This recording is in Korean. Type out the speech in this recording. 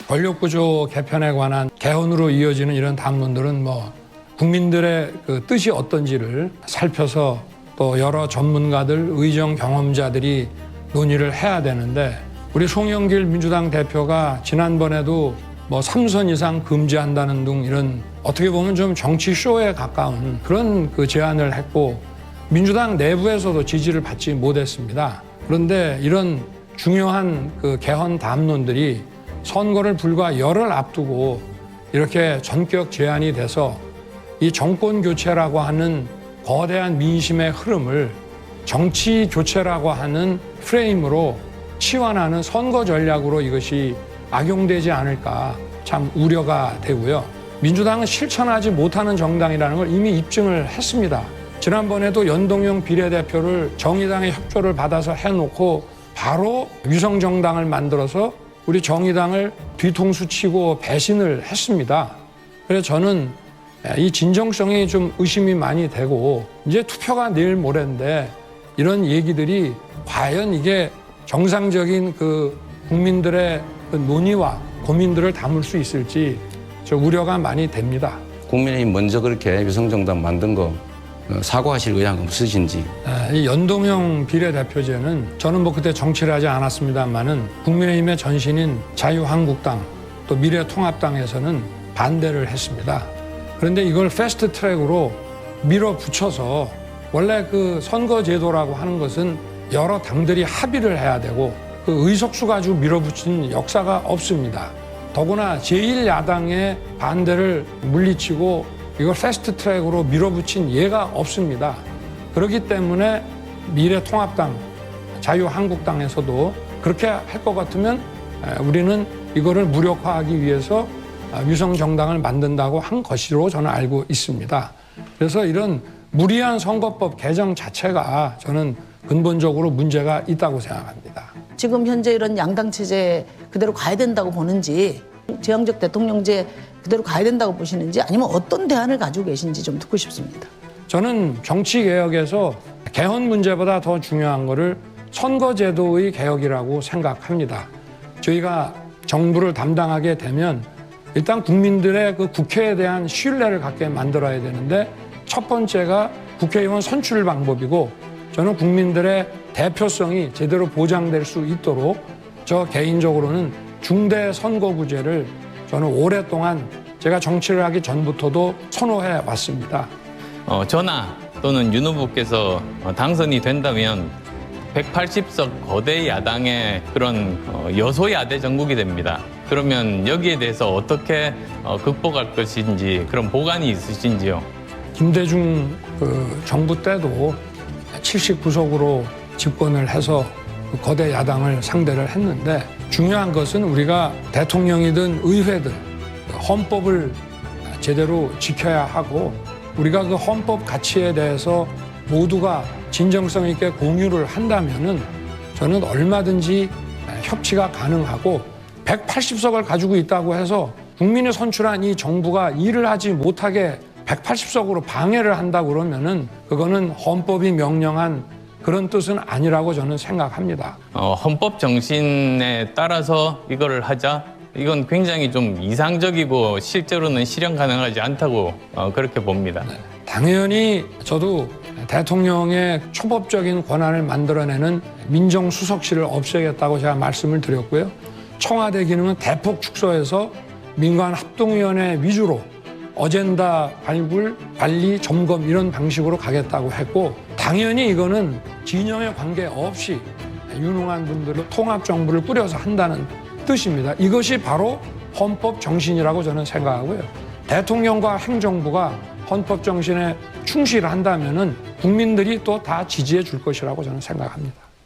권력구조 개편에 관한 개헌으로 이어지는 이런 담론들은 국민들의 그 뜻이 어떤지를 살펴서 또 여러 전문가들, 의정 경험자들이 논의를 해야 되는데 우리 송영길 민주당 대표가 지난번에도 3선 이상 금지한다는 등 이런 어떻게 보면 좀 정치 쇼에 가까운 그런 그 제안을 했고 민주당 내부에서도 지지를 받지 못했습니다. 그런데 이런 중요한 그 개헌 담론들이 선거를 불과 열흘 앞두고 이렇게 전격 제안이 돼서 이 정권 교체라고 하는 거대한 민심의 흐름을 정치 교체라고 하는 프레임으로 치환하는 선거 전략으로 이것이 악용되지 않을까 참 우려가 되고요. 민주당은 실천하지 못하는 정당이라는 걸 이미 입증을 했습니다. 지난번에도 연동형 비례대표를 정의당의 협조를 받아서 해놓고 바로 위성정당을 만들어서 우리 정의당을 뒤통수 치고 배신을 했습니다. 그래서 저는 이 진정성이 좀 의심이 많이 되고 이제 투표가 내일 모레인데 이런 얘기들이 과연 이게 정상적인 그 국민들의 그 논의와 고민들을 담을 수 있을지 저 우려가 많이 됩니다. 국민의힘 먼저 그렇게 위성정당 만든 거 사과하실 의향 없으신지? 이 연동형 비례대표제는 저는 그때 정치를 하지 않았습니다만은 국민의힘의 전신인 자유한국당 또 미래통합당에서는 반대를 했습니다. 그런데 이걸 패스트 트랙으로 밀어붙여서 원래 그 선거제도라고 하는 것은 여러 당들이 합의를 해야 되고 그 의석수 가지고 밀어붙인 역사가 없습니다. 더구나 제1야당의 반대를 물리치고 이걸 패스트 트랙으로 밀어붙인 예가 없습니다. 그렇기 때문에 미래통합당, 자유한국당에서도 그렇게 할 것 같으면 우리는 이거를 무력화하기 위해서 위성정당을 만든다고 한 것으로 저는 알고 있습니다. 그래서 이런 무리한 선거법 개정 자체가 저는 근본적으로 문제가 있다고 생각합니다. 지금 현재 이런 양당 체제 그대로 가야 된다고 보는지 제왕적 대통령제 그대로 가야 된다고 보시는지 아니면 어떤 대안을 가지고 계신지 좀 듣고 싶습니다. 저는 정치개혁에서 개헌 문제보다 더 중요한 거를 선거제도의 개혁이라고 생각합니다. 저희가 정부를 담당하게 되면 일단 국민들의 그 국회에 대한 신뢰를 갖게 만들어야 되는데 첫 번째가 국회의원 선출 방법이고 저는 국민들의 대표성이 제대로 보장될 수 있도록 저 개인적으로는 중대 선거구제를 저는 오랫동안 제가 정치를 하기 전부터도 선호해 왔습니다. 저나 또는 윤 후보께서 당선이 된다면 180석 거대 야당의 그런 여소야대 정국이 됩니다. 그러면 여기에 대해서 어떻게 극복할 것인지 그런 보관이 있으신지요? 김대중 그 정부 때도 79석으로 집권을 해서 그 거대 야당을 상대를 했는데 중요한 것은 우리가 대통령이든 의회든 헌법을 제대로 지켜야 하고 우리가 그 헌법 가치에 대해서 모두가 진정성 있게 공유를 한다면은 저는 얼마든지 협치가 가능하고 180석을 가지고 있다고 해서 국민이 선출한 이 정부가 일을 하지 못하게 180석으로 방해를 한다고 그러면은 그거는 헌법이 명령한 그런 뜻은 아니라고 저는 생각합니다. 헌법 정신에 따라서 이거를 하자. 이건 굉장히 좀 이상적이고 실제로는 실현 가능하지 않다고 그렇게 봅니다. 네. 당연히 저도 대통령의 초법적인 권한을 만들어내는 민정수석실을 없애겠다고 제가 말씀을 드렸고요. 청와대 기능은 대폭 축소해서 민관 합동위원회 위주로 어젠다 발굴, 관리, 점검 이런 방식으로 가겠다고 했고 당연히 이거는 진영에 관계없이 유능한 분들로 통합정부를 꾸려서 한다는 뜻입니다. 이것이 바로 헌법 정신이라고 저는 생각하고요. 대통령과 행정부가 헌법 정신에 충실한다면은 국민들이 또 다 지지해 줄 것이라고 저는 생각합니다.